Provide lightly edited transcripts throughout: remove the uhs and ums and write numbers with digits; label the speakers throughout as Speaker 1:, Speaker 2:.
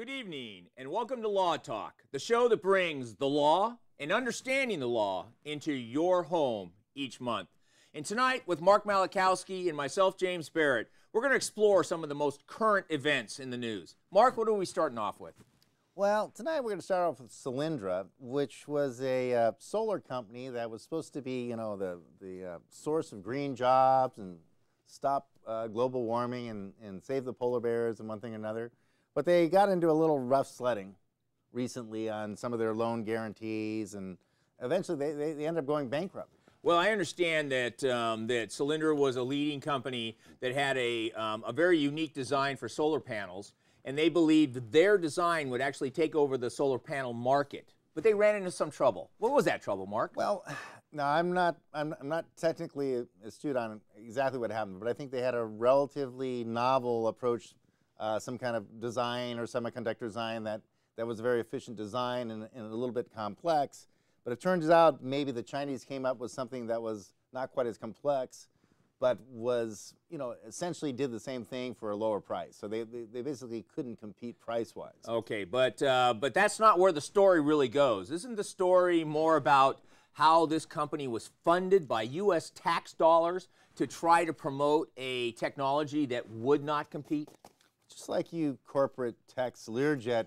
Speaker 1: Good evening, and welcome to Law Talk, the show that brings the law and understanding the law into your home each month. And tonight, with Mark Malachowski and myself, James Barrett, we're going to explore some of the most current events in the news. Mark, what are we starting off with?
Speaker 2: Well, tonight we're going to start off with Solyndra, which was a solar company that was supposed to be, the source of green jobs and stop global warming and save the polar bears and one thing or another. But they got into a little rough sledding recently on some of their loan guarantees, and eventually they ended up going bankrupt.
Speaker 1: Well, I understand that that Solyndra was a leading company that had a very unique design for solar panels, and they believed their design would actually take over the solar panel market. But they ran into some trouble. What was that trouble, Mark?
Speaker 2: Well, no, I'm not technically astute on exactly what happened, but I think they had a relatively novel approach, some kind of design or semiconductor design that was a very efficient design and a little bit complex. But it turns out maybe the Chinese came up with something that was not quite as complex, but was, essentially did the same thing for a lower price. So they basically couldn't compete price-wise.
Speaker 1: Okay, but that's not where the story really goes. Isn't the story more about how this company was funded by U.S. tax dollars to try to promote a technology that would not compete?
Speaker 2: Just like you corporate tax Learjet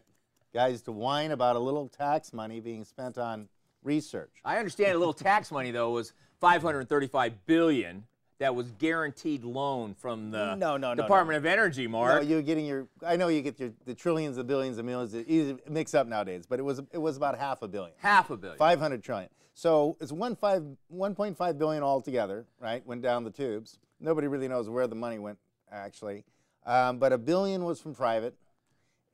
Speaker 2: guys to whine about a little tax money being spent on research.
Speaker 1: I understand a little tax money, though, was $535 billion. That was guaranteed loan from the Department of Energy, Mark.
Speaker 2: No, you're getting I know you get the trillions of billions of millions. It's easy to mix up nowadays, but it was about $500 billion.
Speaker 1: $500 billion.
Speaker 2: 500 trillion. So it's 1.5 billion altogether, right? Went down the tubes. Nobody really knows where the money went, actually. But $1 billion was from private,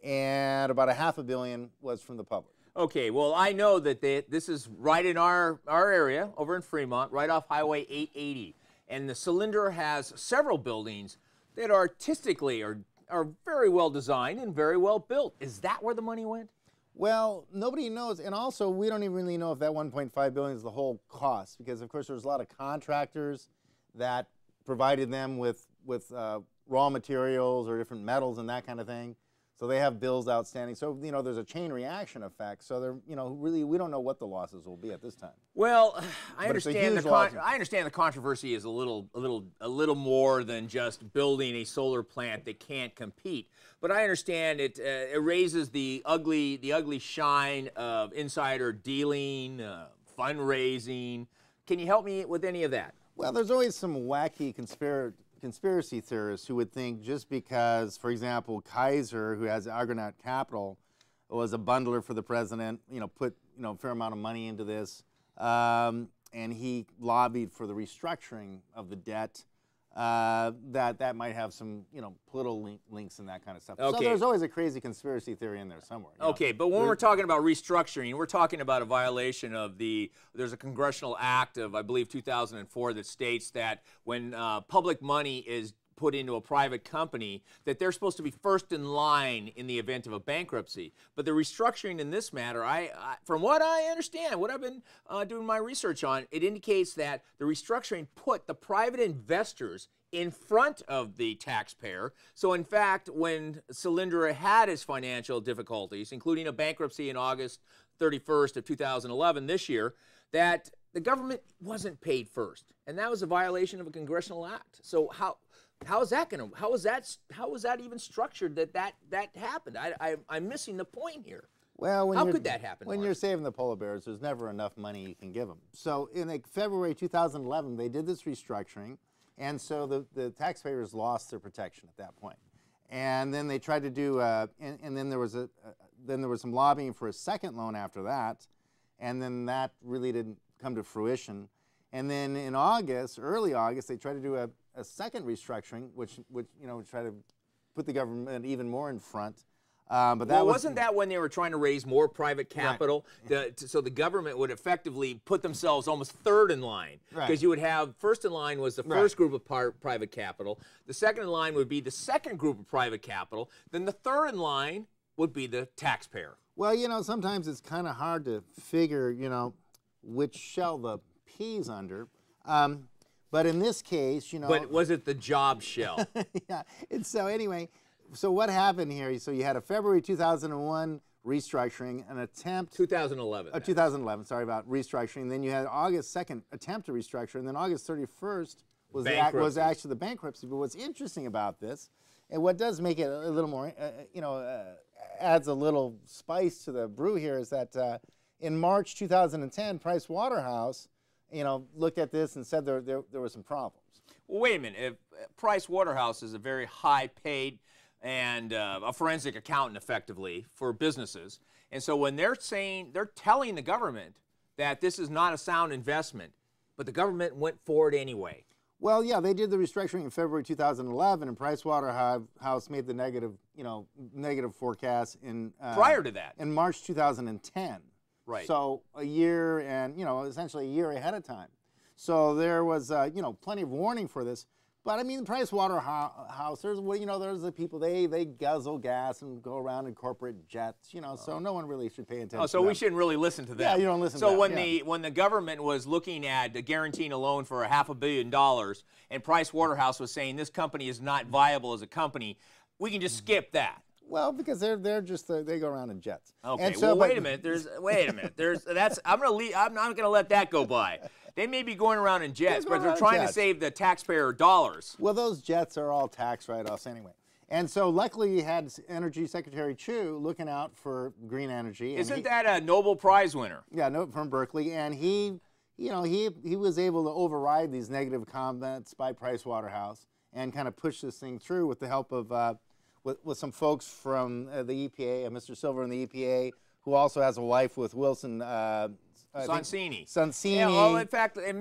Speaker 2: and about $500 million was from the public.
Speaker 1: Okay, well, I know that this is right in our area, over in Fremont, right off Highway 880. And the Solyndra has several buildings that artistically are very well designed and very well built. Is that where the money went?
Speaker 2: Well, nobody knows, and also we don't even really know if that 1.5 billion is the whole cost, because of course there's a lot of contractors that provided them with raw materials or different metals and that kind of thing. So they have bills outstanding. So, there's a chain reaction effect. So they're, really, we don't know what the losses will be at this time.
Speaker 1: Well, I understand the controversy is a little more than just building a solar plant that can't compete. But I understand it raises the ugly shine of insider dealing, fundraising. Can you help me with any of that?
Speaker 2: Well, there's always some wacky conspiracy theorists who would think just because, for example, Kaiser, who has Argonaut Capital, was a bundler for the president, put a fair amount of money into this, and he lobbied for the restructuring of the debt, that might have some political links and that kind of stuff.
Speaker 1: Okay.
Speaker 2: So there's always a crazy conspiracy theory in there somewhere.
Speaker 1: Okay, but when we're talking about restructuring, we're talking about a violation of there's a congressional act of, I believe, 2004 that states that when public money is put into a private company, that they're supposed to be first in line in the event of a bankruptcy. But the restructuring in this matter, from what I understand, what I've been doing my research on, it indicates that the restructuring put the private investors in front of the taxpayer. So in fact, when Solyndra had its financial difficulties, including a bankruptcy in August 31st of 2011, this year, that the government wasn't paid first. And that was a violation of a congressional act. So how is that even structured that happened? I'm missing the point here.
Speaker 2: Well,
Speaker 1: how could that happen?
Speaker 2: When you're saving the polar bears, there's never enough money you can give them. So in February 2011, they did this restructuring, and so the taxpayers lost their protection at that point. And then they tried to do, and then there was some lobbying for a second loan after that, and then that really didn't come to fruition. And then in August, early August, they tried to do a second restructuring, which try to put the government even more in front. But that
Speaker 1: wasn't that when they were trying to raise more private capital,
Speaker 2: right.
Speaker 1: So the government would effectively put themselves almost third in line, because you would have first in line was the first group of private capital, the second in line would be the second group of private capital, then the third in line would be the taxpayer.
Speaker 2: Well, sometimes it's kind of hard to figure, which shell the pea's under. But in this case,
Speaker 1: But was it the job shell?
Speaker 2: Yeah. And so anyway, so what happened here? So you had a February 2001 restructuring, an attempt.
Speaker 1: 2011.
Speaker 2: 2011. Sorry about restructuring. Then you had August 2nd attempt to restructure, and then August 31st was actually the bankruptcy. But what's interesting about this, and what does make it a little more, adds a little spice to the brew here, is that in March 2010, Price Waterhouse, looked at this and said there were some problems.
Speaker 1: Well, wait a minute. If Price Waterhouse is a very high-paid and a forensic accountant, effectively, for businesses, and so when they're telling the government that this is not a sound investment, but the government went for it anyway.
Speaker 2: Well, yeah, they did the restructuring in February 2011, and Price Waterhouse made the negative forecast in
Speaker 1: prior to that,
Speaker 2: in March 2010.
Speaker 1: Right.
Speaker 2: So a year and essentially a year ahead of time. So there was plenty of warning for this. But I mean, Price Waterhouse, there's the people, they guzzle gas and go around in corporate jets, so no one really should pay attention.
Speaker 1: Oh, so we shouldn't really listen to them.
Speaker 2: Yeah, you don't listen to them.
Speaker 1: So when the government was looking at guaranteeing a loan for $500 million, and Price Waterhouse was saying this company is not viable as a company, we can just skip that.
Speaker 2: Well, because they go around in jets.
Speaker 1: Okay.
Speaker 2: And so,
Speaker 1: well, wait a minute. I'm not gonna let that go by. They may be going around in jets, but they're trying to save the taxpayer dollars.
Speaker 2: Well, those jets are all tax write-offs anyway. And so luckily you had Energy Secretary Chu looking out for green energy.
Speaker 1: Isn't that a Nobel Prize winner?
Speaker 2: Yeah, from Berkeley. And he was able to override these negative comments by Price Waterhouse and kind of push this thing through with the help of with some folks from the EPA, Mr. Silver in the EPA, who also has a wife with Wilson
Speaker 1: Sonsini.
Speaker 2: Yeah,
Speaker 1: well, in fact, and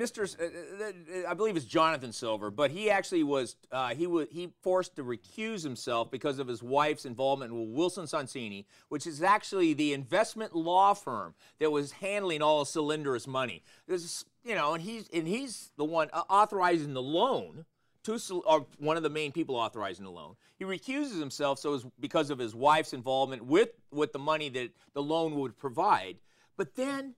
Speaker 1: I believe it's Jonathan Silver, but he actually was he forced to recuse himself because of his wife's involvement with Wilson Sonsini, which is actually the investment law firm that was handling all of Solyndra's money. And he's the one authorizing the loan. Or one of the main people authorizing the loan. He recuses himself because of his wife's involvement with the money that the loan would provide. But then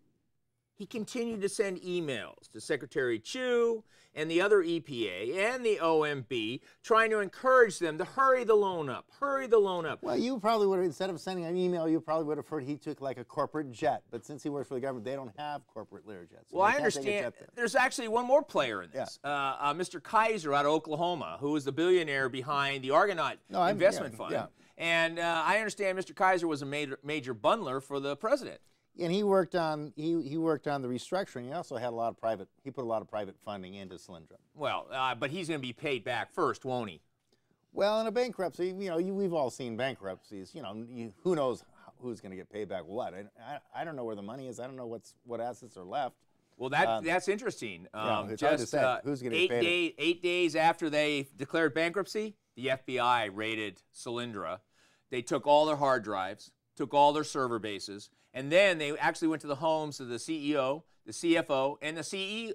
Speaker 1: he continued to send emails to Secretary Chu and the other EPA and the OMB trying to encourage them to hurry the loan up, hurry the loan up.
Speaker 2: Well, you probably would have, instead of sending an email, you probably would have heard he took like a corporate jet. But since he works for the government, they don't have corporate Learjets. So
Speaker 1: well, I understand. There's actually one more player in this. Yeah. Mr. Kaiser out of Oklahoma, who is the billionaire behind the Argonaut investment fund. Yeah. And I understand Mr. Kaiser was a major bundler for the president.
Speaker 2: And he worked on the restructuring. He also had he put a lot of private funding into Solyndra.
Speaker 1: Well, but he's going to be paid back first, won't he?
Speaker 2: Well, in a bankruptcy, we've all seen bankruptcies. Who knows who's going to get paid back what? I don't know where the money is. I don't know what assets are left.
Speaker 1: Well, that's interesting.
Speaker 2: It's hard to say who's going to get paid.
Speaker 1: 8 days after they declared bankruptcy, the FBI raided Solyndra. They took all their hard drives, took all their server bases, and then they actually went to the homes of the CEO, the CFO, and the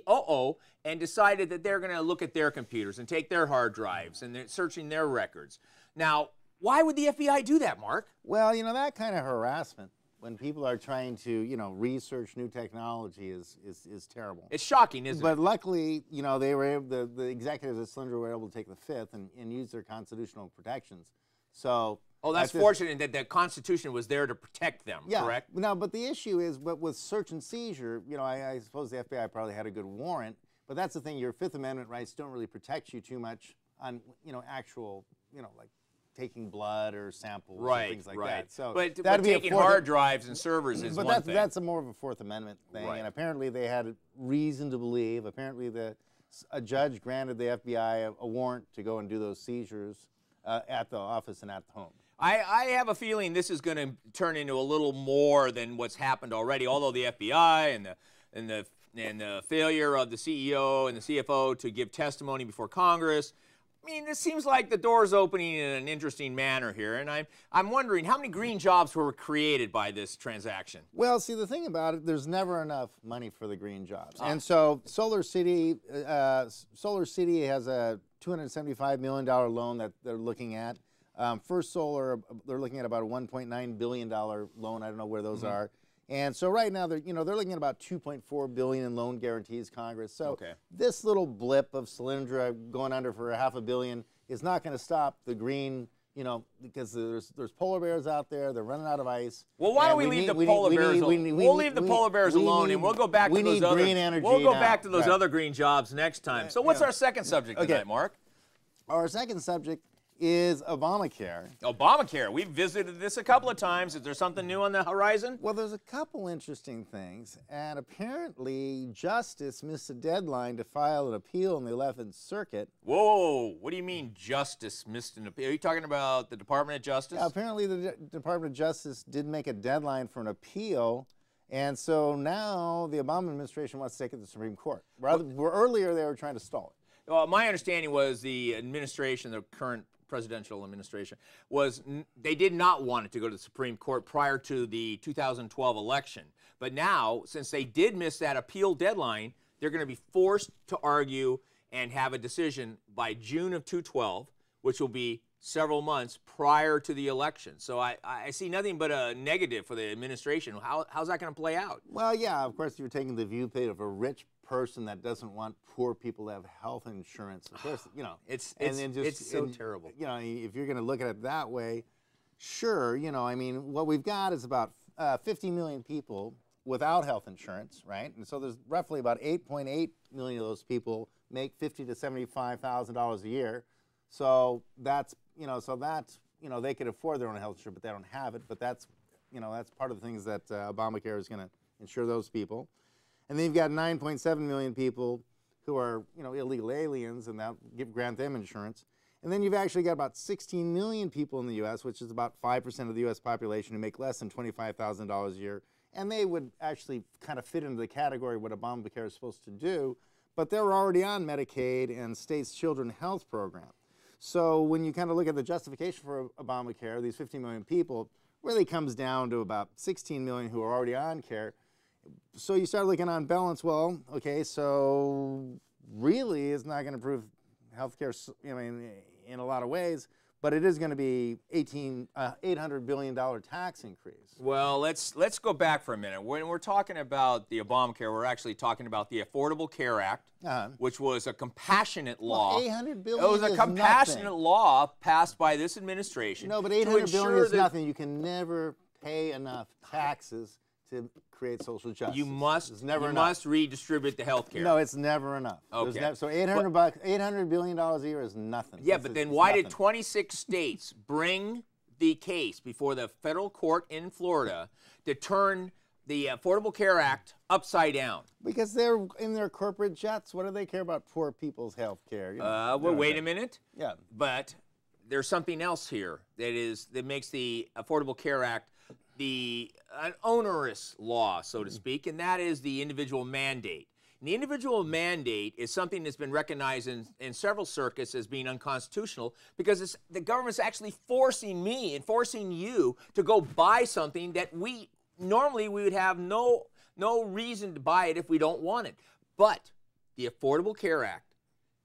Speaker 1: COO and decided that they're going to look at their computers and take their hard drives and they're searching their records. Now, why would the FBI do that, Mark?
Speaker 2: Well, that kind of harassment when people are trying to, research new technology is terrible.
Speaker 1: It's shocking, isn't it?
Speaker 2: But luckily, they were able, the executives at Solyndra were able to take the fifth and use their constitutional protections. So.
Speaker 1: Oh, that's fortunate that the Constitution was there to protect them, correct?
Speaker 2: No, but the issue is, with search and seizure, I suppose the FBI probably had a good warrant, but that's the thing, your Fifth Amendment rights don't really protect you too much on, actual, like taking blood or samples or things like that. So
Speaker 1: but taking hard drives and servers is one thing.
Speaker 2: That's more of a Fourth Amendment thing, and apparently they had reason to believe, apparently a judge granted the FBI a warrant to go and do those seizures at the office and at the home.
Speaker 1: I have a feeling this is going to turn into a little more than what's happened already. Although the FBI and the failure of the CEO and the CFO to give testimony before Congress, I mean, it seems like the door's opening in an interesting manner here. And I'm wondering how many green jobs were created by this transaction.
Speaker 2: Well, see, the thing about it, there's never enough money for the green jobs, and so Solar City has a $275 million loan that they're looking at. First Solar, they're looking at about a $1.9 billion loan. I don't know where those are. And so right now they're looking at about $2.4 billion in loan guarantees, Congress. So this little blip of Solyndra going under for $500 million is not going to stop the green You know, because there's polar bears out there. They're running out of ice.
Speaker 1: Well, why don't we leave the polar bears alone? We'll leave the polar bears alone, and we'll go back to those other
Speaker 2: green energy.
Speaker 1: We'll go back to those other green jobs next time. So what's our second subject tonight, Mark?
Speaker 2: Our second subject is Obamacare.
Speaker 1: Obamacare. We've visited this a couple of times. Is there something new on the horizon?
Speaker 2: Well, there's a couple interesting things, and apparently Justice missed a deadline to file an appeal in the 11th Circuit.
Speaker 1: Whoa, what do you mean Justice missed an appeal? Are you talking about the Department of Justice?
Speaker 2: Yeah, apparently the Department of Justice did make a deadline for an appeal, and so now the Obama administration wants to take it to the Supreme Court. Earlier they were trying to stall it.
Speaker 1: Well, my understanding was the administration, the current presidential administration, they did not want it to go to the Supreme Court prior to the 2012 election. But now, since they did miss that appeal deadline, they're going to be forced to argue and have a decision by June of 2012, which will be several months prior to the election. So I see nothing but a negative for the administration. How's that going to play out?
Speaker 2: Well, yeah, of course, you're taking the viewpoint of a rich person that doesn't want poor people to have health insurance. Of course, you know,
Speaker 1: it's so terrible.
Speaker 2: You know, if you're going to look at it that way, sure, you know, I mean, what we've got is about 50 million people without health insurance, right? And so there's roughly about 8.8 million of those people make $50,000 to $75,000 a year. So that's, you know, they could afford their own health insurance, but they don't have it. But that's, you know, that's part of the things that Obamacare is going to insure those people. And then you've got 9.7 million people who are, you know, illegal aliens, and that grant them insurance. And then you've actually got about 16 million people in the U.S., which is about 5% of the U.S. population, who make less than $25,000 a year. And they would actually kind of fit into the category of what Obamacare is supposed to do, but they're already on Medicaid and state's children's health program. So when you kind of look at the justification for Obamacare, these 50 million people, really comes down to about 16 million who are already on care. So you start looking on balance, well, okay, so really it's not going to improve healthcare, I mean, in a lot of ways, but it is going to be $800 billion tax increase.
Speaker 1: Well, let's go back for a minute. When we're talking about the Obamacare, we're actually talking about the Affordable Care Act, which was a compassionate law.
Speaker 2: Well, $800 billion
Speaker 1: It was a compassionate law passed by this administration.
Speaker 2: No, but $800 billion is nothing. You can never pay enough taxes to create social justice.
Speaker 1: You must redistribute the health care.
Speaker 2: No, it's never enough.
Speaker 1: Okay.
Speaker 2: So $800 billion a year is nothing.
Speaker 1: Yeah, but then why did 26 states bring the case before the federal court in Florida to turn the Affordable Care Act upside down?
Speaker 2: Because they're in their corporate jets. What do they care about poor people's health care? You know,
Speaker 1: well, wait a minute.
Speaker 2: Yeah.
Speaker 1: But there's something else here that makes the Affordable Care Act an onerous law, so to speak, and that is the individual mandate. And the individual mandate is something that's been recognized in several circuits as being unconstitutional because the government's actually forcing me and forcing you to go buy something that normally we would have no reason to buy it if we don't want it. But the Affordable Care Act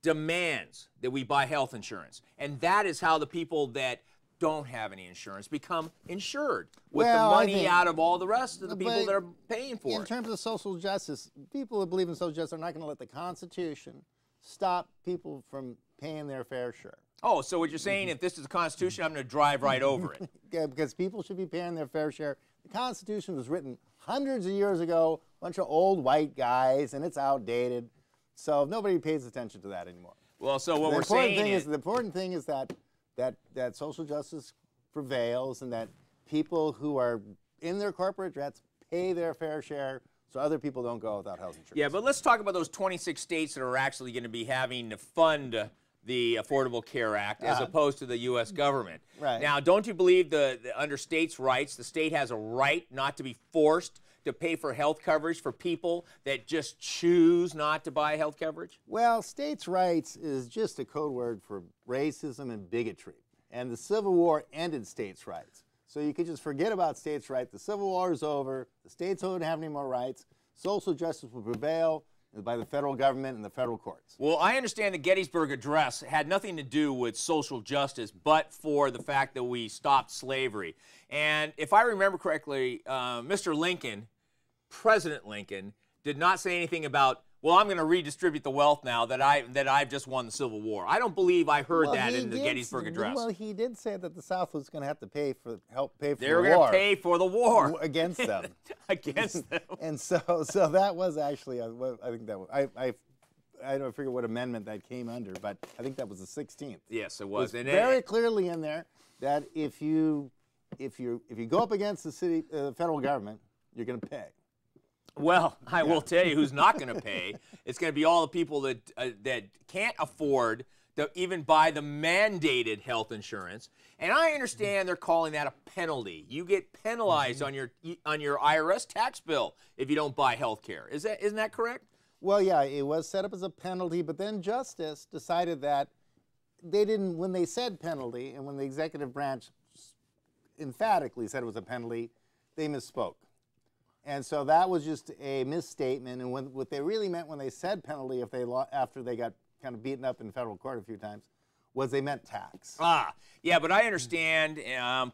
Speaker 1: demands that we buy health insurance, and that is how the people that don't have any insurance become insured with the money out of all the rest of the people that are paying for it.
Speaker 2: In terms of social justice, people that believe in social justice are not going to let the Constitution stop people from paying their fair share.
Speaker 1: Oh, so what you're saying, if this is the Constitution, I'm going to drive right over it.
Speaker 2: Yeah, because people should be paying their fair share. The Constitution was written hundreds of years ago, a bunch of old white guys, and it's outdated. So nobody pays attention to that anymore.
Speaker 1: Well, so what we're saying is
Speaker 2: the important thing is that social justice prevails and that people who are in their corporate jets pay their fair share so other people don't go without health insurance.
Speaker 1: Yeah, but let's talk about those 26 states that are actually going to be having to fund the Affordable Care Act as opposed to the U.S. government.
Speaker 2: Right.
Speaker 1: Now, don't you believe under states' rights, the state has a right not to be forced to pay for health coverage for people that just choose not to buy health coverage?
Speaker 2: Well, states' rights is just a code word for racism and bigotry. And the Civil War ended states' rights. So you could just forget about states' rights. The Civil War is over. The states don't have any more rights. Social justice will prevail by the federal government and the federal courts.
Speaker 1: Well, I understand the Gettysburg Address had nothing to do with social justice, but for the fact that we stopped slavery. And if I remember correctly, Mr. Lincoln, President Lincoln, did not say anything about well, I'm going to redistribute the wealth now that I've just won the Civil War. I don't believe I heard that in the Gettysburg Address.
Speaker 2: Well, he did say that the South was going to have to help pay for the war.
Speaker 1: They were going to pay for the war
Speaker 2: against them.
Speaker 1: Against them.
Speaker 2: And so that was actually, I think that was, I don't forget what amendment that came under, but I think that was the 16th.
Speaker 1: Yes, it was.
Speaker 2: And very clearly in there that if you go up against the federal government, you're going to pay.
Speaker 1: Well, I will tell you who's not going to pay. It's going to be all the people that can't afford to even buy the mandated health insurance. And I understand they're calling that a penalty. You get penalized on your IRS tax bill if you don't buy health care. Isn't that correct?
Speaker 2: Well, yeah, it was set up as a penalty, but then Justice decided that they didn't, when they said penalty and when the executive branch emphatically said it was a penalty, they misspoke. And so that was just a misstatement. And what they really meant when they said penalty, after they got kind of beaten up in federal court a few times, was they meant tax.
Speaker 1: Yeah, but I understand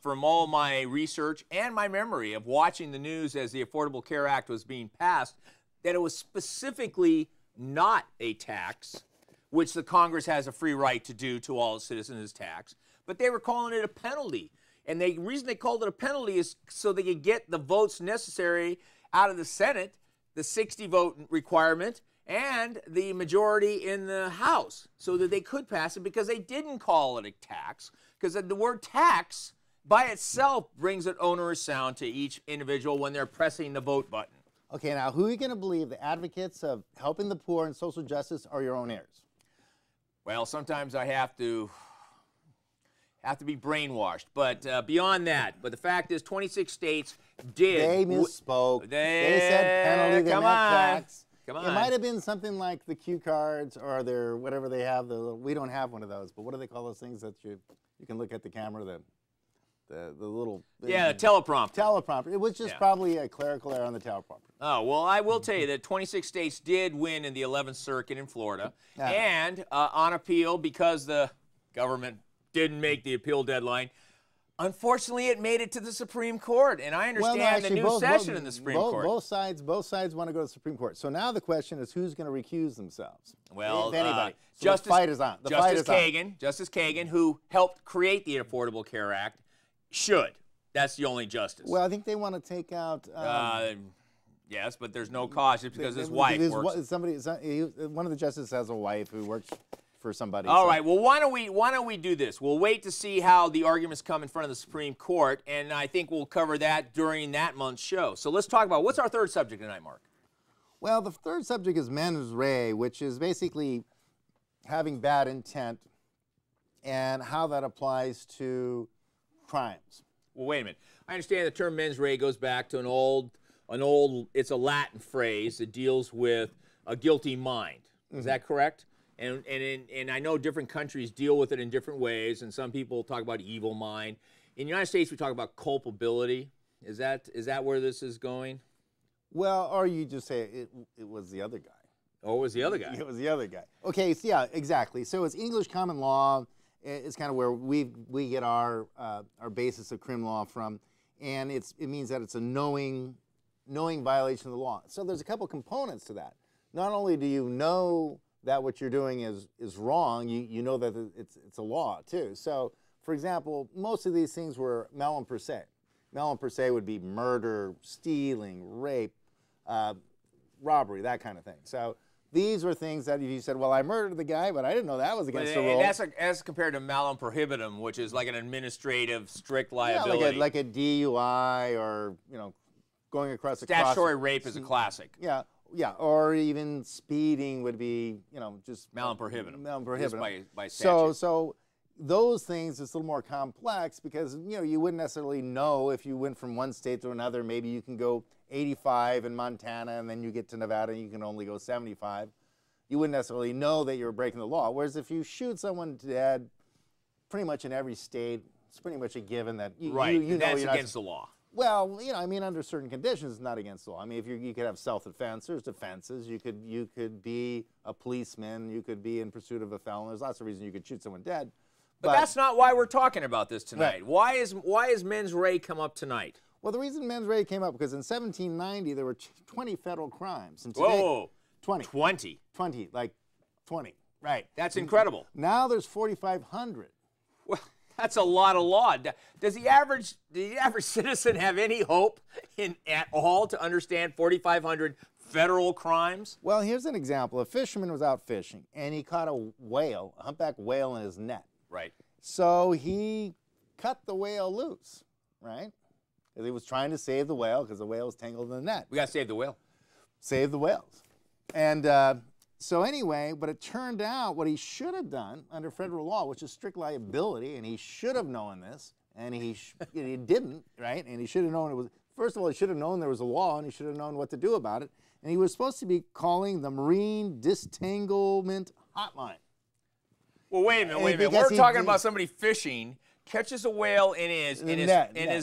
Speaker 1: from all my research and my memory of watching the news as the Affordable Care Act was being passed, that it was specifically not a tax, which the Congress has a free right to do to all citizens as tax, but they were calling it a penalty. And the reason they called it a penalty is so they could get the votes necessary out of the Senate, the 60-vote requirement, and the majority in the House, so that they could pass it, because they didn't call it a tax, because the word tax by itself brings an onerous sound to each individual when they're pressing the vote button.
Speaker 2: Okay, now who are you going to believe, the advocates of helping the poor and social justice or your own heirs?
Speaker 1: Well, sometimes I have to be brainwashed, but beyond that, but the fact is 26 states did.
Speaker 2: They misspoke. They said penalty, they meant tax.
Speaker 1: Come on.
Speaker 2: It might have been something like the cue cards or their whatever they have. We don't have one of those, but what do they call those things that you can look at the camera, the little...
Speaker 1: Yeah, the teleprompter.
Speaker 2: Teleprompter. It was just probably a clerical error on the teleprompter.
Speaker 1: Oh, well, I will tell you that 26 states did win in the 11th Circuit in Florida, and on appeal, because the government didn't make the appeal deadline, unfortunately, it made it to the Supreme Court, and I understand the new session in the Supreme Court.
Speaker 2: Both sides want to go to the Supreme Court. So now the question is, who's going to recuse themselves?
Speaker 1: Well,
Speaker 2: if anybody. So
Speaker 1: Justice,
Speaker 2: the fight is on.
Speaker 1: Justice Kagan, who helped create the Affordable Care Act, should. That's the only justice.
Speaker 2: Well, I think they want to take out...
Speaker 1: yes, but there's no cause just because his wife works.
Speaker 2: One of the justices has a wife who works for somebody.
Speaker 1: All right. Well, why don't we do this? We'll wait to see how the arguments come in front of the Supreme Court, and I think we'll cover that during that month's show. So let's talk about, what's our third subject tonight, Mark?
Speaker 2: Well, the third subject is mens rea, which is basically having bad intent and how that applies to crimes.
Speaker 1: Well, wait a minute. I understand the term mens rea goes back to it's a Latin phrase that deals with a guilty mind. Is that correct? And I know different countries deal with it in different ways, and some people talk about evil mind. In the United States, we talk about culpability. Is that where this is going?
Speaker 2: Well, or you just say it was the other guy.
Speaker 1: Oh, it was the other guy.
Speaker 2: It was the other guy. Okay, so yeah, exactly. So it's English common law. It's kind of where we get our basis of criminal law from, and it means that it's a knowing violation of the law. So there's a couple components to that. Not only do you know that what you're doing is wrong, you know that it's a law too. So, for example, most of these things were malum per se. Malum per se would be murder, stealing, rape, robbery, that kind of thing. So these were things that if you said, well, I murdered the guy, but I didn't know that was against the rule.
Speaker 1: That's compared to malum prohibitum, which is like an administrative strict liability.
Speaker 2: Yeah, like a DUI or, going across a
Speaker 1: statutory rape is a classic.
Speaker 2: Yeah. Yeah, or even speeding would be, just
Speaker 1: malum prohibitum.
Speaker 2: Malum prohibitum.
Speaker 1: Just by statute.
Speaker 2: So those things is a little more complex because, you wouldn't necessarily know if you went from one state to another. Maybe you can go 85 in Montana and then you get to Nevada and you can only go 75. You wouldn't necessarily know that you're breaking the law. Whereas if you shoot someone dead, pretty much in every state, it's pretty much a given that you know
Speaker 1: that's against the law.
Speaker 2: Well, under certain conditions, it's not against the law. I mean, if you could have self-defense, there's defenses. You could be a policeman. You could be in pursuit of a felon. There's lots of reasons you could shoot someone dead.
Speaker 1: But that's not why we're talking about this tonight. Right. Why is mens rea come up tonight?
Speaker 2: Well, the reason mens rea came up because in 1790 there were 20 federal crimes. And
Speaker 1: today,
Speaker 2: 20.
Speaker 1: 20.
Speaker 2: 20, like 20, right.
Speaker 1: That's incredible.
Speaker 2: Now there's 4,500.
Speaker 1: Well, that's a lot of law. Does the average citizen have any hope at all to understand 4,500 federal crimes?
Speaker 2: Well, here's an example. A fisherman was out fishing, and he caught a whale, a humpback whale in his net.
Speaker 1: Right.
Speaker 2: So he cut the whale loose, right? Because he was trying to save the whale because the whale was tangled in the net.
Speaker 1: We got to save the whale.
Speaker 2: Save the whales. And so anyway, but it turned out what he should have done under federal law, which is strict liability, and he should have known this, and he didn't, right? And he should have known it was, first of all, he should have known there was a law, and he should have known what to do about it. And he was supposed to be calling the Marine Disentanglement Hotline.
Speaker 1: Well, wait a minute. We're talking about somebody fishing, catches a whale in his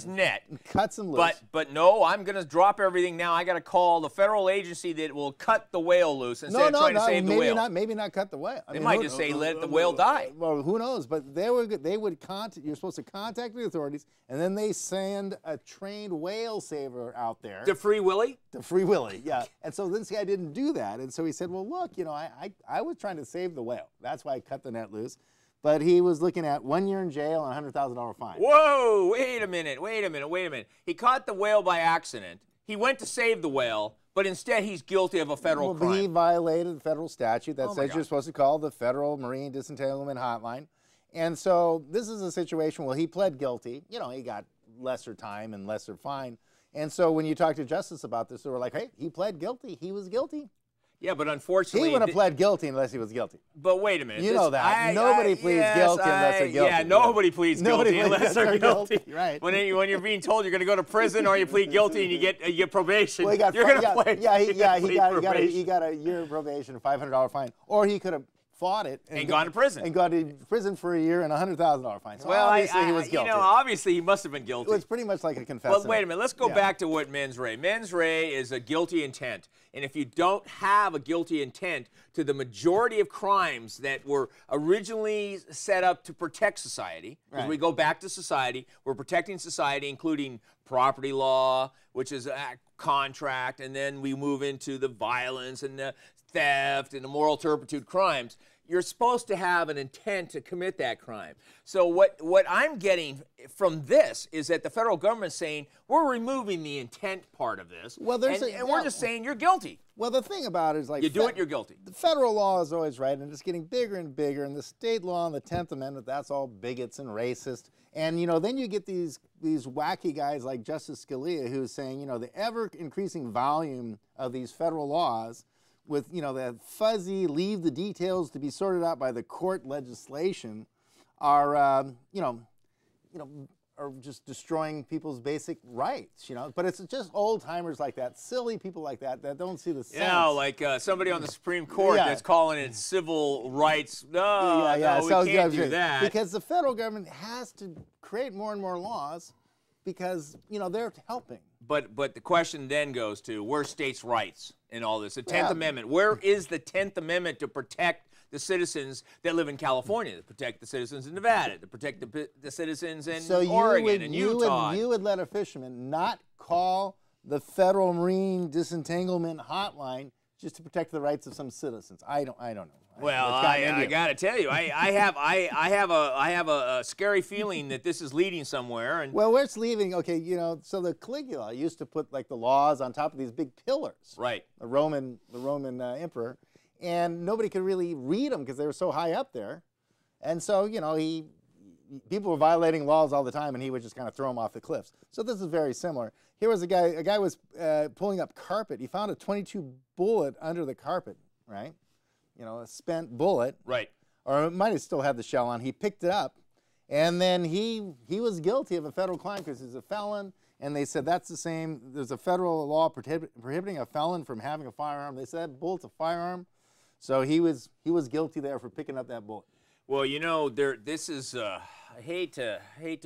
Speaker 1: net.
Speaker 2: Cuts him loose.
Speaker 1: But no, I'm going to drop everything now. I got to call the federal agency that will cut the whale loose instead of trying to save the whale.
Speaker 2: Maybe not cut the whale.
Speaker 1: They might just say let the whale die.
Speaker 2: Well, who knows? But they would contact. You're supposed to contact the authorities, and then they send a trained whale saver out there.
Speaker 1: The Free Willy?
Speaker 2: The Free Willy, yeah. And so this guy didn't do that, and so he said, well, look, I was trying to save the whale. That's why I cut the net loose. But he was looking at 1 year in jail and a $100,000 fine.
Speaker 1: Whoa, wait a minute. He caught the whale by accident. He went to save the whale, but instead he's guilty of a federal crime.
Speaker 2: He violated the federal statute that says you're supposed to call the Federal Marine Disentanglement Hotline. And so this is a situation where he pled guilty. He got lesser time and lesser fine. And so when you talk to justice about this, they were like, hey, he pled guilty. He was guilty.
Speaker 1: Yeah, but unfortunately...
Speaker 2: He wouldn't have pled guilty unless he was guilty.
Speaker 1: But wait a minute.
Speaker 2: You know that. Nobody pleads guilty unless they're guilty.
Speaker 1: Yeah, nobody pleads guilty unless they're guilty.
Speaker 2: Right.
Speaker 1: When you're being told you're going to go to prison or you plead guilty and you get probation,
Speaker 2: well, he got he got a year of probation, a $500 fine. Or he could have fought it
Speaker 1: and gone to prison.
Speaker 2: And gone to prison for a year and a $100,000 fine. So
Speaker 1: well,
Speaker 2: obviously he was guilty.
Speaker 1: Obviously he must have been guilty.
Speaker 2: It's pretty much like a confession.
Speaker 1: Well, wait a minute. Let's go back to what mens rea. Mens rea is a guilty intent. And if you don't have a guilty intent to the majority of crimes that were originally set up to protect society, because we go back to society, we're protecting society, including property law, which is a contract, and then we move into the violence and the theft and the moral turpitude crimes. You're supposed to have an intent to commit that crime. So what I'm getting from this is that the federal government's saying, we're removing the intent part of this, and we're just saying you're guilty.
Speaker 2: Well, the thing about it is, like,
Speaker 1: you do it, you're guilty.
Speaker 2: The federal law is always right, and it's getting bigger and bigger, and the state law and the 10th Amendment, that's all bigots and racist. And, then you get these wacky guys like Justice Scalia who's saying, the ever-increasing volume of these federal laws with, the fuzzy, leave the details to be sorted out by the court legislation are, are just destroying people's basic rights, But it's just old-timers like that, silly people like that don't see the sense.
Speaker 1: Yeah, like somebody on the Supreme Court that's calling it civil rights. No, we can't do that.
Speaker 2: Because the federal government has to create more and more laws because, they're helping.
Speaker 1: But the question then goes to, where's states' rights in all this? The 10th Amendment. Where is the 10th Amendment to protect the citizens that live in California, to protect the citizens in Nevada, to protect the citizens in Oregon and Utah?
Speaker 2: You would let a fisherman not call the Federal Marine Disentanglement Hotline just to protect the rights of some citizens? I don't know.
Speaker 1: Well, I got to tell you, I have a scary feeling that this is leading somewhere. And
Speaker 2: well, where it's leading, okay, so the Caligula used to put like the laws on top of these big pillars.
Speaker 1: Right.
Speaker 2: The Roman emperor, and nobody could really read them because they were so high up there, and so people were violating laws all the time, and he would just kind of throw them off the cliffs. So this is very similar. Here was a guy was pulling up carpet. He found a .22 bullet under the carpet, right? A spent bullet.
Speaker 1: Right.
Speaker 2: Or it might have still had the shell on. He picked it up, and then he was guilty of a federal crime because he's a felon, and they said that's the same. There's a federal law prohibiting a felon from having a firearm. They said that bullet's a firearm, so he was guilty there for picking up that bullet.
Speaker 1: Well, this is, I hate to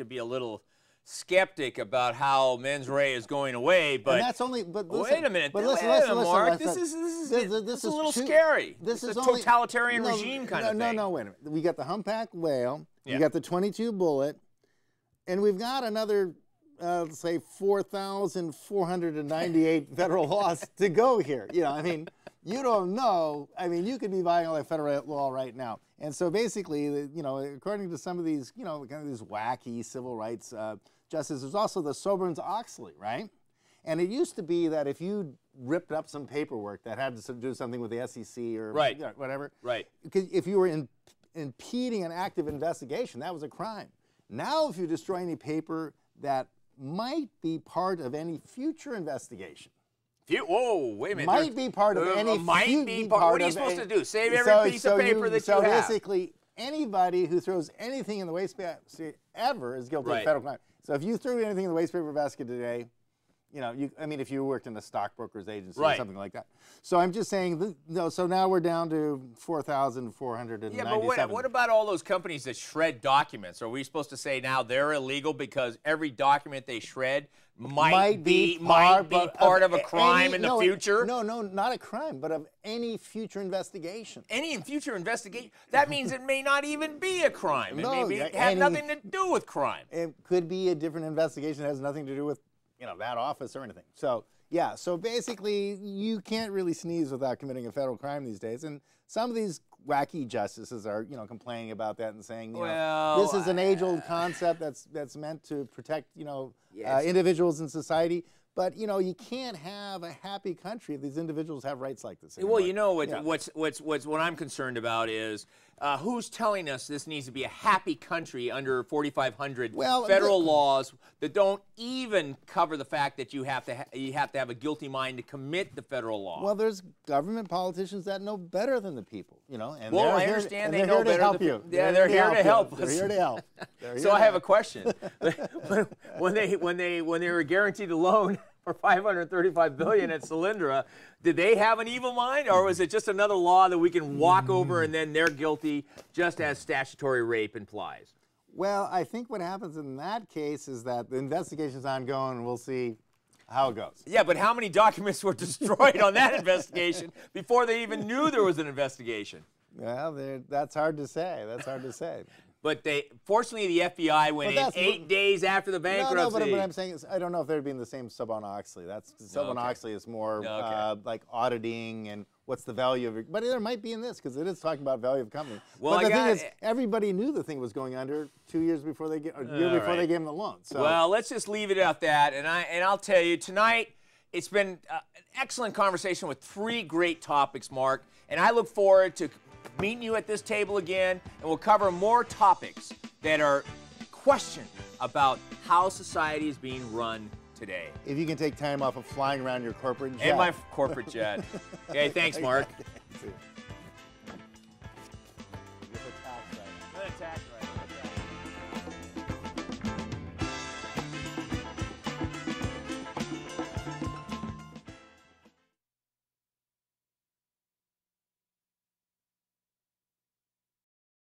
Speaker 1: be a little skeptic about how mens rea is going away, but
Speaker 2: and that's only. But listen,
Speaker 1: wait a minute,
Speaker 2: listen,
Speaker 1: Mark. This is a little scary. This is a totalitarian regime kind of thing.
Speaker 2: No, wait a minute. We got the humpback whale. We got the .22 bullet, and we've got another, let's say, 4,498 federal laws to go here. you don't know. I mean, you could be violating federal law right now. And so basically, you know, according to some of these, you know, kind of these wacky civil rights justices, there's also the Solyndra, right? And it used to be that if you ripped up some paperwork that had to do something with the SEC or
Speaker 1: right.
Speaker 2: You know, whatever,
Speaker 1: right.
Speaker 2: Because if you were impeding an active investigation, that was a crime. Now, if you destroy any paper that might be part of any future investigation.
Speaker 1: Whoa, wait a minute.
Speaker 2: Might be part of any
Speaker 1: might be part. What are you supposed to do? Save every piece of paper that you have.
Speaker 2: So basically, anybody who throws anything in the waste basket ever is guilty of federal crime. So if you threw anything in the waste paper basket today, you know, I mean, if you worked in a stockbroker's agency or something like that. So I'm just saying, so now we're down to 4,497.
Speaker 1: Yeah, but what about all those companies that shred documents? Are we supposed to say now they're illegal because every document they shred might be part of a crime in the future?
Speaker 2: No, not a crime, but of any future investigation.
Speaker 1: Any future investigation? That means it may not even be a crime. It may have nothing to do with crime.
Speaker 2: It could be a different investigation that has nothing to do with, you know, that office or anything. So, yeah, so basically you can't really sneeze without committing a federal crime these days. And some of these wacky justices are, you know, complaining about that and saying, you know, this is an age-old concept that's meant to protect, you know, individuals in society. But, you know, you can't have a happy country if these individuals have rights like this anymore.
Speaker 1: Well, you know, what I'm concerned about is who's telling us this needs to be a happy country under 4,500 federal laws that don't even cover the fact that you have to have a guilty mind to commit the federal law.
Speaker 2: Well, there's government politicians that know better than the people, you know. And
Speaker 1: well, I understand they know better.
Speaker 2: To help you.
Speaker 1: Yeah, they're here to help us.
Speaker 2: They're here to help.
Speaker 1: So I have a question. when they were guaranteed a loan for $535 billion at Solyndra, did they have an evil mind, or was it just another law that we can walk over and then they're guilty, just as statutory rape implies?
Speaker 2: Well, I think what happens in that case is that the investigation's ongoing, and we'll see how it goes.
Speaker 1: Yeah, but how many documents were destroyed on that investigation before they even knew there was an investigation?
Speaker 2: Well, that's hard to say. That's hard to say.
Speaker 1: But fortunately, the FBI went in 8 days after the bankruptcy.
Speaker 2: No, but what I'm saying is, I don't know if they'd be in the same Sarbanes-Oxley. Sarbanes-Oxley is more like auditing and what's the value of it. But there might be in this, because it is talking about value of company. Well, but the thing is, everybody knew the thing was going under 2 years before they gave them the loan. So.
Speaker 1: Well, let's just leave it at that. And I'll tell you, tonight, it's been an excellent conversation with 3 great topics, Mark. And I look forward to meeting you at this table again, and we'll cover more topics that are questions about how society is being run today.
Speaker 2: If you can take time off of flying around your corporate jet.
Speaker 1: And my corporate jet. Okay, thanks, Mark.
Speaker 2: Get the tax right.
Speaker 1: Get the tax right.